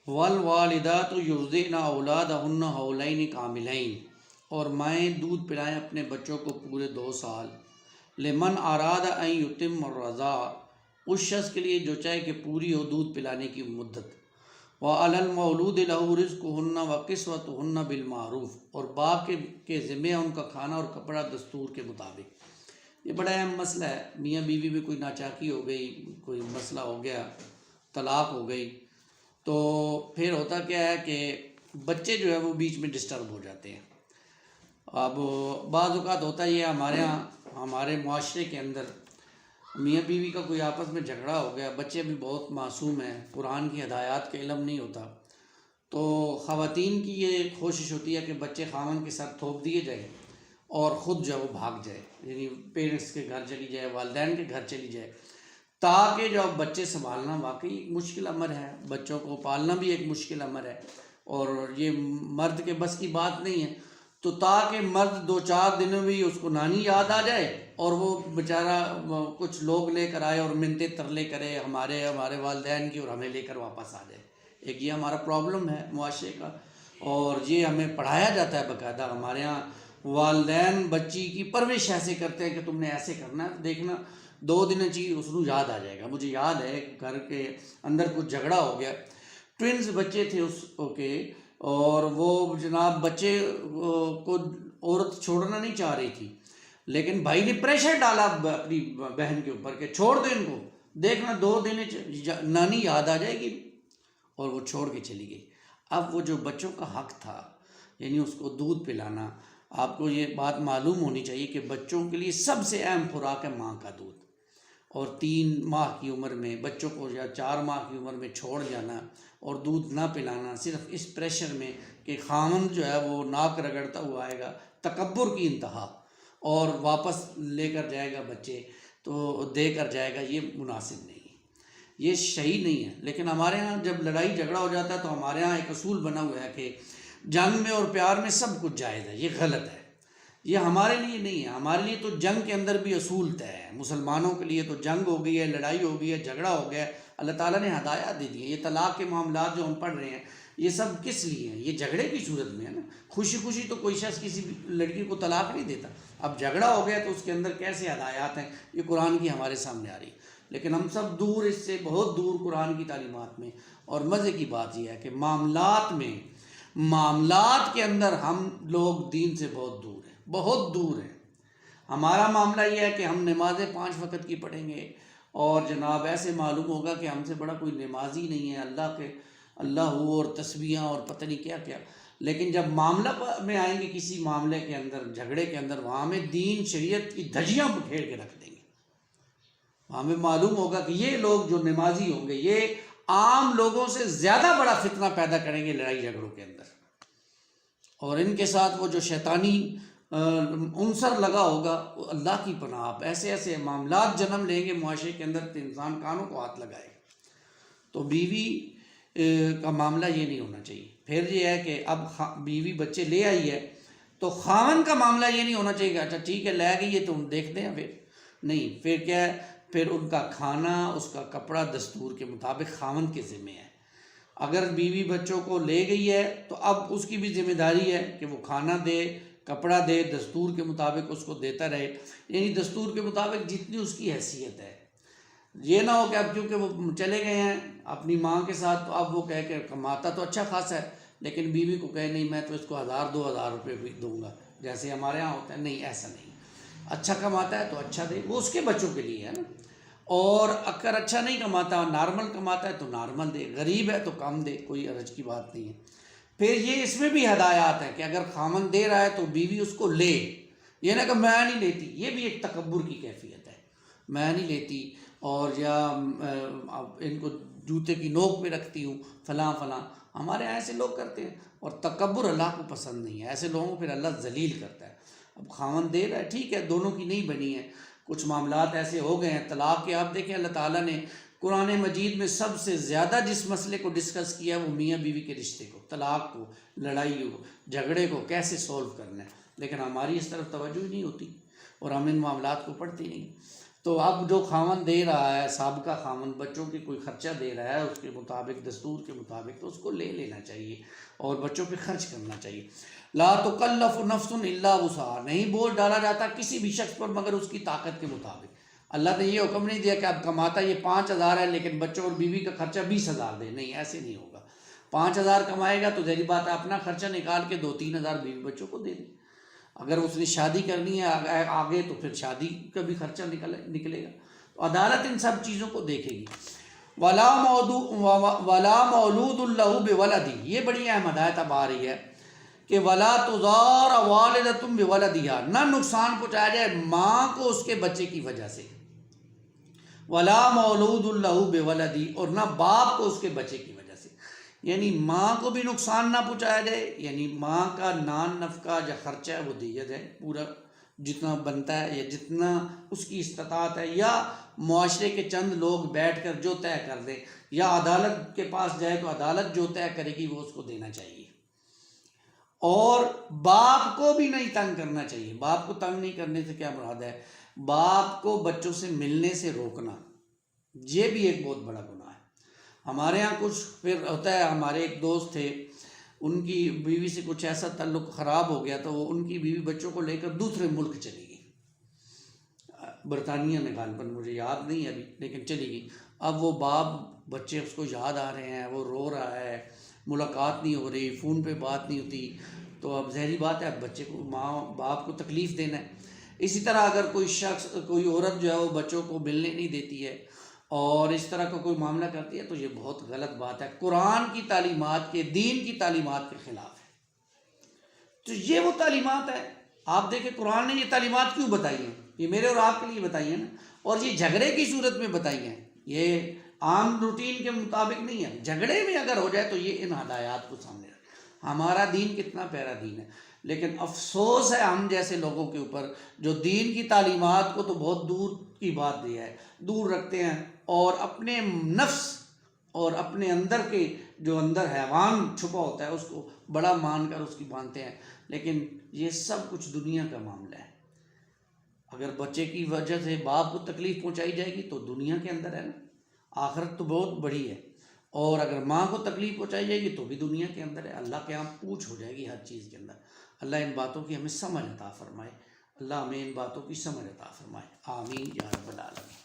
والوالدات یرضعن اولادہن حولین کاملین، اور مائیں دودھ پلائیں اپنے بچوں کو پورے 2 سال، لمن اراد ان یتم الرضاع، اس شخص کے لیے جو چاہے کہ پوری ہو دودھ پلانے کی مدت، وعلی المولود لہ رزقہن وکسوتہن بالمعروف، اور باپ کے ذمہ ہے ان کا کھانا اور کپڑا دستور کے مطابق۔ یہ بڑا اہم مسئلہ ہے، میاں بیوی میں کوئی ناچاکی ہو گئی، کوئی مسئلہ ہو گیا، طلاق ہو گئی، تو پھر ہوتا کیا ہے کہ بچے جو ہے وہ بیچ میں ڈسٹرب ہو جاتے ہیں۔ اب بعض اوقات ہوتا ہے یہ ہمارے معاشرے کے اندر میاں بیوی کا کوئی آپس میں جھگڑا ہو گیا، بچے بھی بہت معصوم ہیں، قرآن کی ہدایات کا علم نہیں ہوتا، تو خواتین کی یہ کوشش ہوتی ہے کہ بچے خاوند کے ساتھ تھوپ دیے جائیں اور خود جو ہے وہ بھاگ جائے، یعنی پیرنٹس کے گھر چلی جائے، والدین کے گھر چلی جائے، تاکہ جو اب بچے سنبھالنا واقعی ایک مشکل امر ہے، بچوں کو پالنا بھی ایک مشکل امر ہے، اور یہ مرد کے بس کی بات نہیں ہے، تو تاکہ مرد 2-4 دنوں میں ہی اس کو نانی یاد آ جائے اور وہ بیچارہ کچھ لوگ لے کر آئے اور منتیں ترلے کرے ہمارے والدین کی، اور ہمیں لے کر واپس آ جائے۔ ایک یہ ہمارا پرابلم ہے معاشرے کا، اور یہ ہمیں پڑھایا جاتا ہے باقاعدہ، ہمارے ہاں والدین بچی کی پرورش ایسے کرتے ہیں کہ تم نے ایسے کرنا ہے، دیکھنا 2 دن چیز اس کو یاد آ جائے گا۔ مجھے یاد ہے گھر کے اندر کچھ جھگڑا ہو گیا، ٹوینز بچے تھے اس کے، اور وہ جناب بچے کو عورت چھوڑنا نہیں چاہ رہی تھی، لیکن بھائی نے پریشر ڈالا اپنی بہن کے اوپر کہ چھوڑ دے ان کو، دیکھنا 2 دن نانی یاد آ جائے گی، اور وہ چھوڑ کے چلی گئی۔ اب وہ جو بچوں کا حق تھا، یعنی اس کو دودھ پلانا، آپ کو یہ بات معلوم ہونی چاہیے کہ بچوں کے لیے سب سے اہم خوراک ہے ماں کا دودھ، اور 3 ماہ کی عمر میں بچوں کو یا 4 ماہ کی عمر میں چھوڑ جانا اور دودھ نہ پلانا صرف اس پریشر میں کہ خامند جو ہے وہ ناک رگڑتا ہوا آئے گا، تکبر کی انتہا، اور واپس لے کر جائے گا بچے تو دے کر جائے گا، یہ مناسب نہیں ہے، یہ صحیح نہیں ہے۔ لیکن ہمارے ہاں جب لڑائی جھگڑا ہو جاتا ہے تو ہمارے ہاں ایک اصول بنا ہوا ہے کہ جنگ میں اور پیار میں سب کچھ جائز ہے، یہ غلط ہے، یہ ہمارے لیے نہیں ہے۔ ہمارے لیے تو جنگ کے اندر بھی اصول طے ہے، مسلمانوں کے لیے تو جنگ ہو گئی ہے، لڑائی ہو گئی ہے، جھگڑا ہو گیا ہے، اللہ تعالیٰ نے ہدایات دے دی ہے۔ یہ طلاق کے معاملات جو ہم پڑھ رہے ہیں یہ سب کس لیے ہیں؟ یہ جھگڑے کی صورت میں ہے نا، خوشی خوشی تو کوئی شخص کسی بھی لڑکی کو طلاق نہیں دیتا، اب جھگڑا ہو گیا تو اس کے اندر کیسے ہدایات ہیں، یہ قرآن کی ہمارے سامنے آ رہی ہے، لیکن ہم سب دور اس سے، بہت دور قرآن کی تعلیمات میں۔ اور مزے کی بات یہ ہے کہ معاملات کے اندر ہم لوگ دین سے بہت دور ہیں، بہت دور ہیں۔ ہمارا معاملہ یہ ہے کہ ہم نمازیں 5 وقت کی پڑھیں گے، اور جناب ایسے معلوم ہوگا کہ ہم سے بڑا کوئی نمازی نہیں ہے، اللہ ہو اور تسبیحاں اور پتہ نہیں کیا کیا، لیکن جب معاملہ میں آئیں گے کسی معاملے کے اندر، جھگڑے کے اندر، وہاں میں دین شریعت کی دھجیاں بکھیر کے رکھ دیں گے، وہاں میں معلوم ہوگا کہ یہ لوگ جو نمازی ہوں گے یہ عام لوگوں سے زیادہ بڑا فتنہ پیدا کریں گے لڑائی جھگڑوں کے اندر، اور ان کے ساتھ وہ جو شیطانی عنصر لگا ہوگا، وہ اللہ کی پناہ، آپ ایسے ایسے معاملات جنم لیں گے معاشرے کے اندر کہ انسان کانوں کو ہاتھ لگائے گا۔ تو بیوی کا معاملہ یہ نہیں ہونا چاہیے۔ پھر یہ ہے کہ اب بیوی بچے لے آئی ہے تو خاوند کا معاملہ یہ نہیں ہونا چاہیے کہ اچھا ٹھیک ہے لے گئی ہے تو ہم دیکھتے ہیں، پھر نہیں، پھر کیا ہے، پھر ان کا کھانا، اس کا کپڑا دستور کے مطابق خاوند کے ذمہ ہے۔ اگر بیوی بچوں کو لے گئی ہے تو اب اس کی بھی ذمہ داری ہے کہ وہ کھانا دے، کپڑا دے، دستور کے مطابق اس کو دیتا رہے، یعنی دستور کے مطابق جتنی اس کی حیثیت ہے۔ یہ نہ ہو کہ اب کیونکہ وہ چلے گئے ہیں اپنی ماں کے ساتھ تو اب وہ کہہ کہ کماتا تو اچھا خاصا ہے، لیکن بیوی کو کہے نہیں میں تو اس کو 1000-2000 روپے بھی دوں گا، جیسے ہمارے ہاں ہوتا ہے، نہیں ایسا نہیں، اچھا کماتا ہے تو اچھا دے، وہ اس کے بچوں کے لیے ہے نا، اور اگر اچھا نہیں کماتا، نارمل کماتا ہے تو نارمل دے، غریب ہے تو کم دے، کوئی حرج کی بات نہیں ہے۔ پھر یہ اس میں بھی ہدایات ہیں کہ اگر خامن دے رہا ہے تو بیوی اس کو لے، یہ نہ کہ میں نہیں لیتی، یہ بھی ایک تکبر کی کیفیت ہے، میں نہیں لیتی، اور یا ان کو جوتے کی نوک پہ رکھتی ہوں، فلاں فلاں، ہمارے یہاں ایسے لوگ کرتے ہیں، اور تکبر اللہ کو پسند نہیں ہے، ایسے لوگوں کو پھر اللہ ذلیل کرتا ہے۔ اب خامن دے رہا ہے ٹھیک ہے، دونوں کی نہیں بنی ہے، کچھ معاملات ایسے ہو گئے ہیں طلاق کے، آپ دیکھیں اللہ تعالیٰ نے قرآن مجید میں سب سے زیادہ جس مسئلے کو ڈسکس کیا وہ میاں بیوی کے رشتے کو، طلاق کو، لڑائی کو، جھگڑے کو کیسے سولو کرنا ہے، لیکن ہماری اس طرف توجہ ہی نہیں ہوتی اور ہم ان معاملات کو پڑھتے نہیں۔ تو اب جو خاوند دے رہا ہے، سابقہ خاوند بچوں کی کوئی خرچہ دے رہا ہے اس کے مطابق، دستور کے مطابق، تو اس کو لے لینا چاہیے اور بچوں پہ خرچ کرنا چاہیے۔ لا تکلف نفس الا وسعها، نہیں بوجھ ڈالا جاتا کسی بھی شخص پر مگر اس کی طاقت کے مطابق۔ اللہ نے یہ حکم نہیں دیا کہ اب کماتا یہ 5,000 ہے لیکن بچوں اور بیوی کا خرچہ 20,000 دے، نہیں، ایسے نہیں ہوگا۔ 5,000 کمائے گا تو ظاہری بات ہے اپنا خرچہ نکال کے 2-3 ہزار بیوی بچوں کو دے دے۔ اگر اس نے شادی کرنی ہے آگے تو پھر شادی کا بھی خرچہ نکلے گا۔ تو عدالت ان سب چیزوں کو دیکھے گی۔ ولا مولود اللہ بولدی، یہ بڑی اہم ہدایت اب آ رہی ہے کہ ولا تضار والدۃ بولدہا، نہ نقصان پہنچایا جائے ماں کو اس کے بچے کی وجہ سے۔ ولا مولود اللہ بولدی، اور نہ باپ کو اس کے بچے کی وجہ سے، یعنی ماں کو بھی نقصان نہ پہنچایا جائے، یعنی ماں کا نان نفقہ جو خرچہ ہے وہ دیا جائے پورا جتنا بنتا ہے یا جتنا اس کی استطاعت ہے، یا معاشرے کے چند لوگ بیٹھ کر جو طے کر دیں، یا عدالت کے پاس جائے تو عدالت جو طے کرے گی وہ اس کو دینا چاہیے۔ اور باپ کو بھی نہیں تنگ کرنا چاہیے۔ باپ کو تنگ نہیں کرنے سے کیا مراد ہے؟ باپ کو بچوں سے ملنے سے روکنا، یہ بھی ایک بہت بڑا گناہ ہے۔ ہمارے ہاں کچھ پھر ہوتا ہے، ہمارے ایک دوست تھے، ان کی بیوی سے کچھ ایسا تعلق خراب ہو گیا تو وہ ان کی بیوی بچوں کو لے کر دوسرے ملک چلی گئی، برطانیہ میں غالباً، مجھے یاد نہیں ابھی، لیکن چلی گئی۔ اب وہ باپ بچے اس کو یاد آ رہے ہیں، وہ رو رہا ہے، ملاقات نہیں ہو رہی، فون پہ بات نہیں ہوتی، تو اب ظاہری بات ہے اب بچے کو، ماں باپ کو تکلیف دینا ہے۔ اسی طرح اگر کوئی شخص، کوئی عورت جو ہے وہ بچوں کو ملنے نہیں دیتی ہے اور اس طرح کا کوئی معاملہ کرتی ہے تو یہ بہت غلط بات ہے، قرآن کی تعلیمات کے، دین کی تعلیمات کے خلاف ہے۔ تو یہ وہ تعلیمات ہے، آپ دیکھیں قرآن نے یہ تعلیمات کیوں بتائی ہیں؟ یہ میرے اور آپ کے لیے بتائی ہیں نا، اور یہ جھگڑے کی صورت میں بتائی ہیں، یہ عام روٹین کے مطابق نہیں ہے۔ جھگڑے میں اگر ہو جائے تو یہ ان ہدایات کو سامنے رکھیں۔ ہمارا دین کتنا پیارا دین ہے، لیکن افسوس ہے ہم جیسے لوگوں کے اوپر جو دین کی تعلیمات کو تو بہت دور کی بات دیا ہے، دور رکھتے ہیں، اور اپنے نفس اور اپنے اندر کے جو اندر حیوان چھپا ہوتا ہے اس کو بڑا مان کر اس کی مانتے ہیں۔ لیکن یہ سب کچھ دنیا کا معاملہ ہے۔ اگر بچے کی وجہ سے باپ کو تکلیف پہنچائی جائے گی تو دنیا کے اندر ہے نا، آخرت تو بہت بڑی ہے، اور اگر ماں کو تکلیف پہنچائی جائے گی تو بھی دنیا کے اندر ہے، اللہ کے یہاں پوچھ ہو جائے گی ہر چیز کے اندر۔ اللہ ان باتوں کی ہمیں سمجھ عطا فرمائے، اللہ ہمیں ان باتوں کی سمجھ عطا فرمائے، آمین یا رب العالمین۔